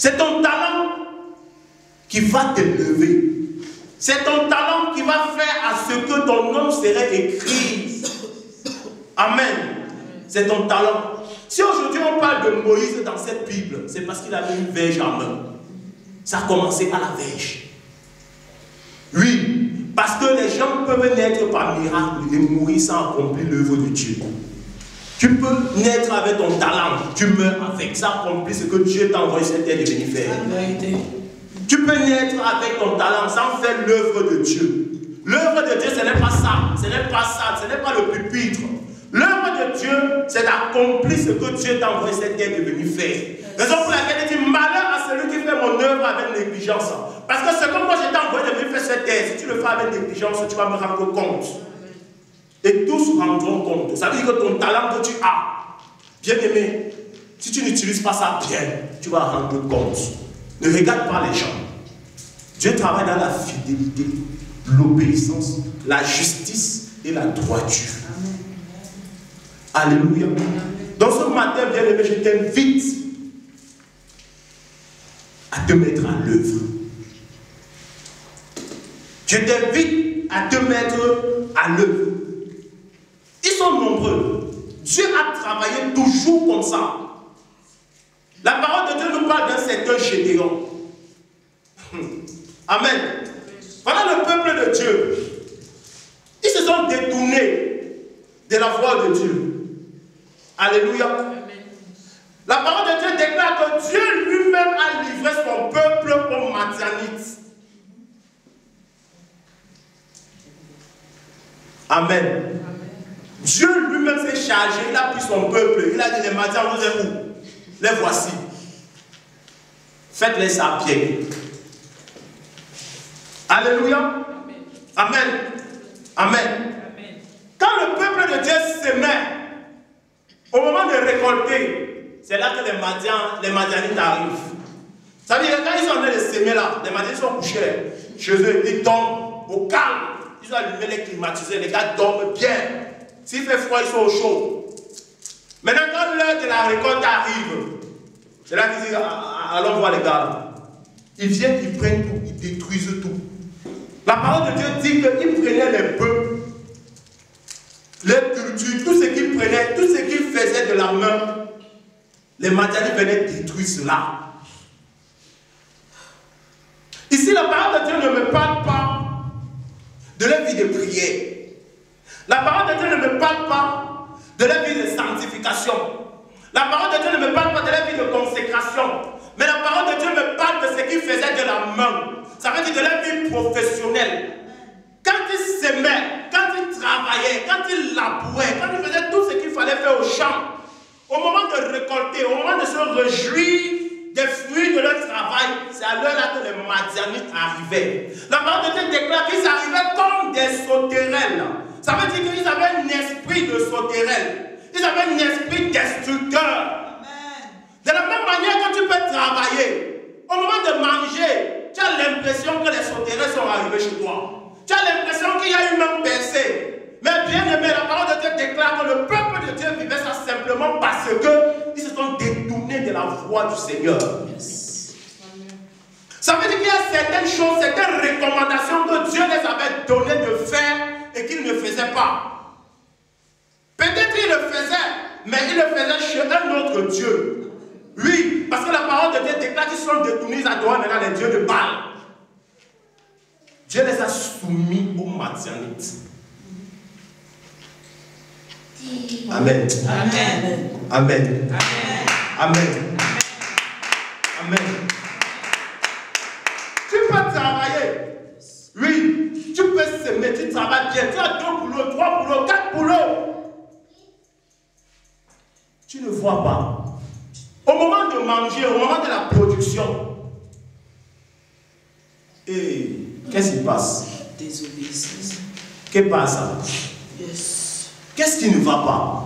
C'est ton talent qui va te lever. C'est ton talent qui va faire à ce que ton nom serait écrit. Amen. C'est ton talent. Si aujourd'hui on parle de Moïse dans cette Bible, c'est parce qu'il avait une verge en main. Ça a commencé à la verge. Oui, parce que les gens peuvent naître par miracle et mourir sans accomplir l'œuvre de Dieu. Tu peux naître avec ton talent, tu meurs avec, ça accomplit ce que Dieu t'a envoyé sur terre de venir faire. Tu peux naître avec ton talent sans faire l'œuvre de Dieu. L'œuvre de Dieu, ce n'est pas ça, ce n'est pas ça, ce n'est pas le pupitre. L'œuvre de Dieu, c'est d'accomplir ce que Dieu t'a envoyé sur cette terre de venir faire. Raison pour laquelle il dit malheur à celui qui fait mon œuvre avec négligence. Parce que ce que moi je t'ai envoyé de venir faire sur cette terre, si tu le fais avec négligence, tu vas me rendre compte. Et tous rendront compte. Ça veut dire que ton talent que tu as, bien aimé, si tu n'utilises pas ça bien, tu vas rendre compte. Ne regarde pas les gens. Dieu travaille dans la fidélité, l'obéissance, la justice et la droiture. Alléluia. Dans ce matin, bien aimé, je t'invite à te mettre à l'œuvre. Je t'invite à te mettre à l'œuvre. Ils sont nombreux. Dieu a travaillé toujours comme ça. La parole de Dieu nous parle d'un certain Gédéon. Amen. Voilà le peuple de Dieu. Ils se sont détournés de la voie de Dieu. Alléluia. Amen. La parole de Dieu déclare que Dieu lui-même a livré son peuple aux Madianites. Amen. Amen. Dieu lui-même s'est chargé, il a pris son peuple, il a dit les Madianites, vous êtes où? Les voici. Faites-les à pied. Alléluia. Amen. Amen. Quand le peuple de Dieu s'aimait, au moment de récolter, c'est là que les Madianites arrivent. Ça veut dire que quand ils sont en train de s'aimer là, les Madianites sont couchés chez eux, ils dorment au calme. Ils ont allumé les climatiseurs, les gars dorment bien. S'il fait froid, ils sont au chaud. Maintenant, quand l'heure de la récolte arrive, c'est là qu'ils disent, allons voir les gars. Ils viennent, ils prennent tout, ils détruisent tout. La parole de Dieu dit qu'ils prenaient les bœufs, les cultures, tout ce qu'ils prenaient, tout ce qu'ils faisaient de la main, les Madianites venaient détruire cela. Ici, la parole de Dieu ne me parle pas de leur vie de prière. La parole de Dieu ne me parle pas de leur vie de sanctification. La parole de Dieu ne me parle pas de leur vie de consécration. Mais la parole de Dieu me parle de ce qu'ils faisaient de la main. Ça veut dire de leur vie professionnelle. Quand ils s'aimaient, quand ils travaillaient, quand ils labouraient, quand ils faisaient tout ce qu'il fallait faire au champ, au moment de récolter, au moment de se réjouir des fruits de leur travail, c'est à l'heure-là que les Madianites arrivaient. La parole de Dieu déclare qu'ils arrivaient comme des sauterelles. Ça veut dire qu'ils avaient un esprit de sauterelle. Ils avaient un esprit destructeur. De la même manière que tu peux travailler, au moment de manger, tu as l'impression que les sauterelles sont arrivées chez toi. Tu as l'impression qu'il y a une même percée. Mais bien aimé, la parole de Dieu déclare que le peuple de Dieu vivait ça simplement parce qu'ils se sont détournés de la voie du Seigneur. Yes. Ça veut dire qu'il y a certaines choses, certaines recommandations que Dieu les avait données de faire et qu'ils ne faisaient pas. Peut-être qu'ils le faisaient, mais ils le faisaient chez un autre Dieu. Oui, parce que la parole de Dieu déclare qu'ils sont détournés à adorer maintenant les dieux de Baal. Dieu les a soumis aux Madianites. Amen. Amen. Amen. Amen. Amen. Tu peux travailler. Oui, tu peux s'aimer, tu travailles bien. Tu as 2 boulots, 3 boulots, 4 boulots. Tu ne vois pas. Au moment de manger, au moment de la production, et qu'est-ce qui passe? Désobéissance. Qu'est-ce qui passe? Yes. Qu'est-ce qui ne va pas?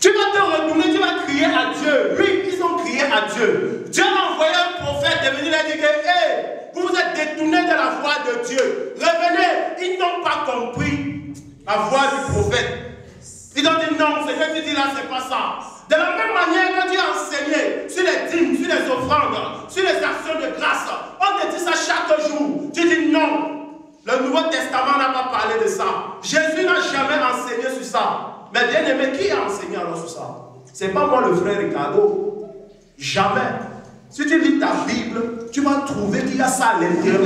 Tu vas te retourner, tu vas crier à Dieu. Oui, ils ont crié à Dieu. Dieu a envoyé un prophète de venir leur dire que hey, vous vous êtes détournés de la voie de Dieu. Revenez. Ils n'ont pas compris la voie du prophète. Ils ont dit non, ce que tu dis là, c'est pas ça. De la même manière que tu as enseigné sur les dîmes, sur les offrandes, parler de ça. Jésus n'a jamais enseigné sur ça. Mais bien aimé, qui a enseigné alors sur ça? Ce n'est pas moi le frère Ricardo. Jamais. Si tu lis ta Bible, tu vas trouver qu'il y a ça à l'intérieur.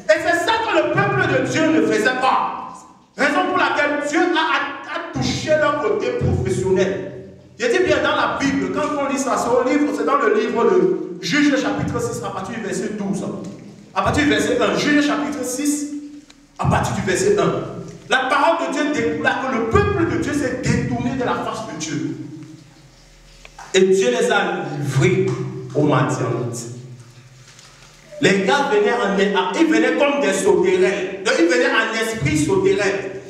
Et c'est ça que le peuple de Dieu ne faisait pas. Raison pour laquelle Dieu a touché leur côté professionnel. Je dis bien dans la Bible, quand on lit ça, c'est dans le livre de Juges chapitre 6 à partir du verset 12. À partir du verset 1, Juges chapitre 6 à partir du verset 1. La parole de Dieu déclare que le peuple de Dieu s'est détourné de la face de Dieu. Et Dieu les a livrés aux mendiantes. Les gars venaient comme des sauterelles. Ils venaient en esprit sauterelle.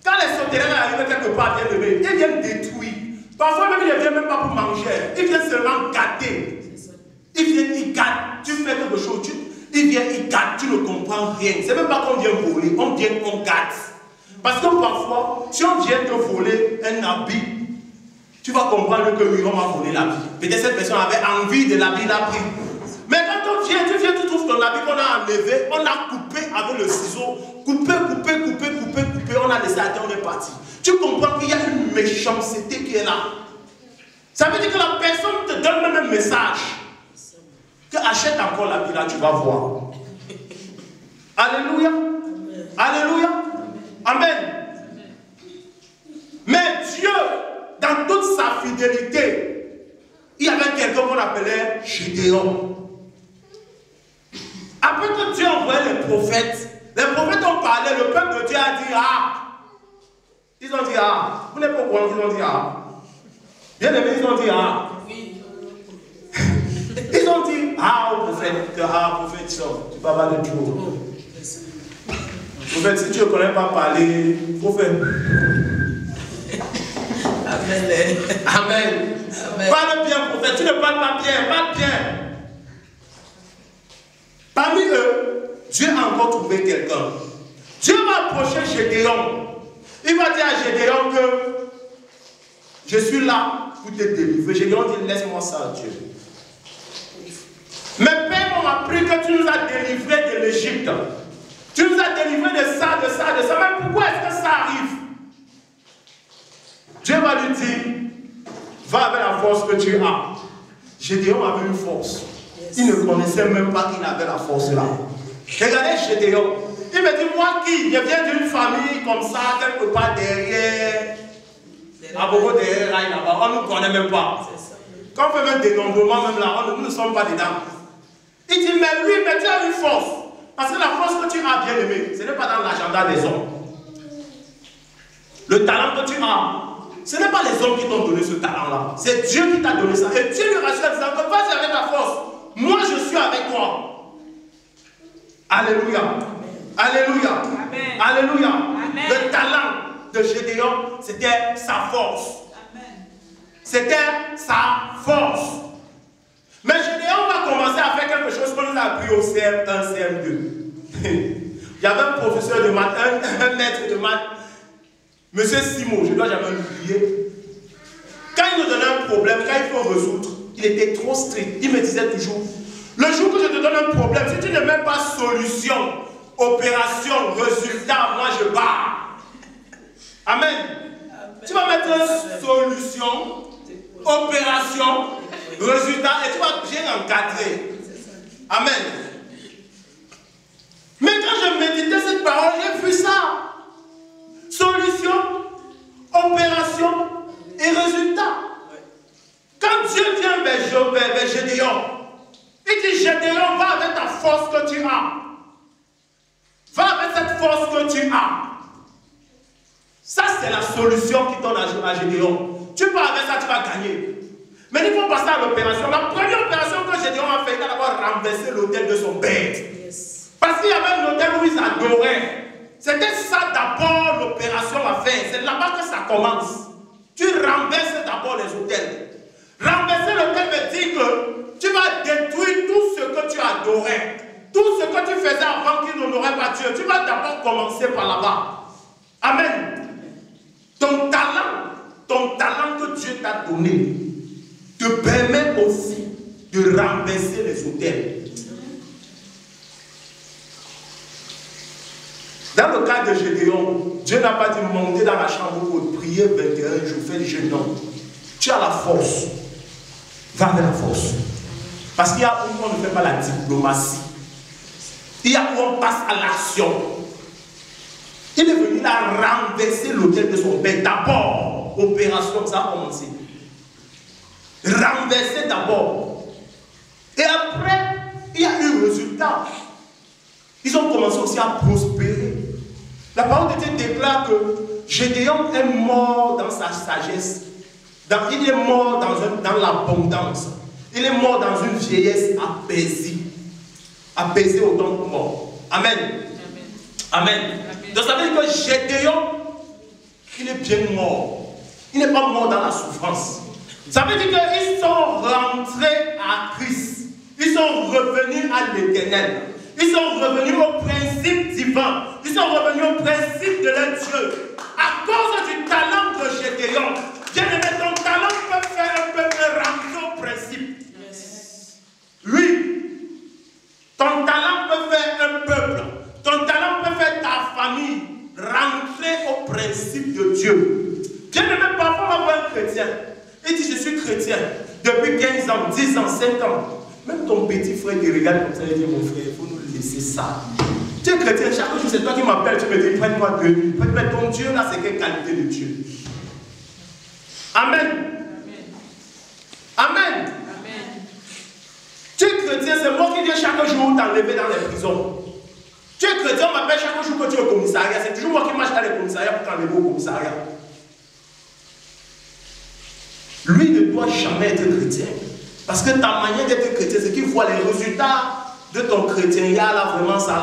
Quand les sauterelles arrivent quelque part, ils viennent détruire. Parfois même, ils ne viennent même pas pour manger. Ils viennent seulement gâter. Ils viennent, ils gâtent. Tu fais quelque chose, ils viennent, ils gâtent. Tu ne comprends rien. C'est même pas qu'on vient voler, on vient, on gâte. Parce que parfois, si on vient te voler un habit, tu vas comprendre que oui, on m'a volé l'habit. Peut-être cette personne avait envie de l'habit, il a pris. Mais quand on vient, tu trouves ton habit qu'on a enlevé, on a coupé avec le ciseau, coupé, on a laissé à terre, on est parti. Tu comprends qu'il y a une méchanceté qui est là. Ça veut dire que la personne te donne même un message. Que achète encore l'habit là, tu vas voir. Alléluia. Alléluia. Amen. Mais Dieu, dans toute sa fidélité, il y avait quelqu'un qu'on appelait Gédéon. Après que Dieu envoyait les prophètes ont parlé, le peuple de Dieu a dit ah. Ils ont dit ah. Vous n'êtes pas au courant qu'ils ont dit ah. Bien aimé, ils ont dit ah. Ils ont dit ah au prophète, prophète, tu parles de trop. Prophète, si tu ne connais pas parler, il faut faire. Amen. Amen. Amen. Parle bien, prophète. Tu ne parles pas bien, parle bien. Parmi eux, Dieu a encore trouvé quelqu'un. Dieu va approcher Gédéon. Il va dire à Gédéon que je suis là pour te délivrer. Gédéon dit laisse-moi ça, Dieu. Mes pères m'ont appris que tu nous as délivrés de l'Égypte. Tu nous as délivrés de ça. Mais pourquoi est-ce que ça arrive? Dieu va lui dire, va avec la force que tu as. Gédéon avait une force. Il ne connaissait même pas qu'il avait la force là. Regardez Gédéon. Il me dit, moi qui, je viens d'une famille comme ça, quelque part derrière, à beaucoup derrière là-bas, on ne nous connaît même pas. Quand on fait même des nombrements, même là, nous ne sommes pas dedans. Il dit, mais lui, mais tu as une force. Parce que la force que tu as, bien aimé, ce n'est pas dans l'agenda des hommes. Le talent que tu as, ce n'est pas les hommes qui t'ont donné ce talent-là. C'est Dieu qui t'a donné ça. Et Dieu lui rassure en disant que vas-y avec ta force. Moi, je suis avec toi. Alléluia. Alléluia. Amen. Alléluia. Amen. Le talent de Gédéon, c'était sa force. C'était sa force. Mais Gédéon va commencer à faire quelque chose qu'on nous a appris au CM1, CM2. Il y avait un professeur de maths, un maître de maths, Monsieur Simon, je ne dois jamais l'oublier. Quand il nous donnait un problème, quand il faut résoudre, il était trop strict. Il me disait toujours, le jour que je te donne un problème, si tu ne mets pas solution, opération, résultat, moi je pars. Amen. Tu vas mettre solution, opération, résultat, et tu vas bien encadrer. Amen. Mais quand je méditais cette parole, j'ai vu ça. Solution, opération et résultat. Quand Dieu vient vers Gédéon, il dit Gédéon, va avec ta force que tu as. Va avec cette force que tu as. Ça, c'est la solution qu'il donne à Gédéon. Tu pars avec ça, tu vas gagner. Mais il faut passer à l'opération. La première opération que Gédéon a fait, il a d'abord renversé l'autel de son père. Parce qu'il y avait un autel où ils adoraient. C'était ça d'abord l'opération à faire. C'est là-bas que ça commence. Tu renverses d'abord les autels. Renverser l'autel veut dire que tu vas détruire tout ce que tu adorais. Tout ce que tu faisais avant qu'il n'honorait pas Dieu. Tu vas d'abord commencer par là-bas. Amen. Ton talent que Dieu t'a donné, te permet aussi de renverser les autels. Dans le cas de Gédéon, Dieu n'a pas dit monter dans la chambre pour prier 21 jours, faire du jeûne. Non. Tu as la force. Va avec la force. Parce qu'il y a où on ne fait pas la diplomatie. Il y a où on passe à l'action. Il est venu là renverser l'autel de son père. D'abord, opération, ça a commencé. Renverser d'abord. Et après, il y a eu le résultat. Ils ont commencé aussi à prospérer. La parole de Dieu déclare que Gédéon est mort dans sa sagesse. Il est mort dans l'abondance. Il est mort dans une vieillesse apaisée. Apaisée autant que mort. Amen. Amen. Donc ça veut dire que Gédéon, il est bien mort. Il n'est pas mort dans la souffrance. Ça veut dire qu'ils sont rentrés à Christ. Ils sont revenus à l'Éternel. Ils sont revenus au principe divin. Ils sont revenus au principe de leur Dieu. À cause du talent de Gédéon. Bien-aimé, ton talent peut faire un peuple rentrer au principe. Yes. Oui. Ton talent peut faire un peuple. Ton talent peut faire ta famille rentrer au principe de Dieu. Bien-aimé, parfois on va voir un chrétien. Il dit, je suis chrétien depuis 15 ans, 10 ans, 5 ans. Même ton petit frère qui regarde comme ça, il dit, mon frère, il faut nous laisser ça. Tu es chrétien, chaque jour c'est toi qui m'appelles, tu me dis, prête-moi 2 minutes. Mais ton Dieu là, c'est quelle qualité de Dieu? Amen. Amen. Amen. Tu es chrétien, c'est moi qui viens chaque jour t'enlever dans les prisons. Tu es chrétien, on m'appelle chaque jour que tu es au commissariat. C'est toujours moi qui marche dans les commissariats pour t'enlever au commissariat. Lui ne doit jamais être chrétien. Parce que ta manière d'être chrétien, c'est qu'il voit les résultats de ton chrétien. Il y a là vraiment ça.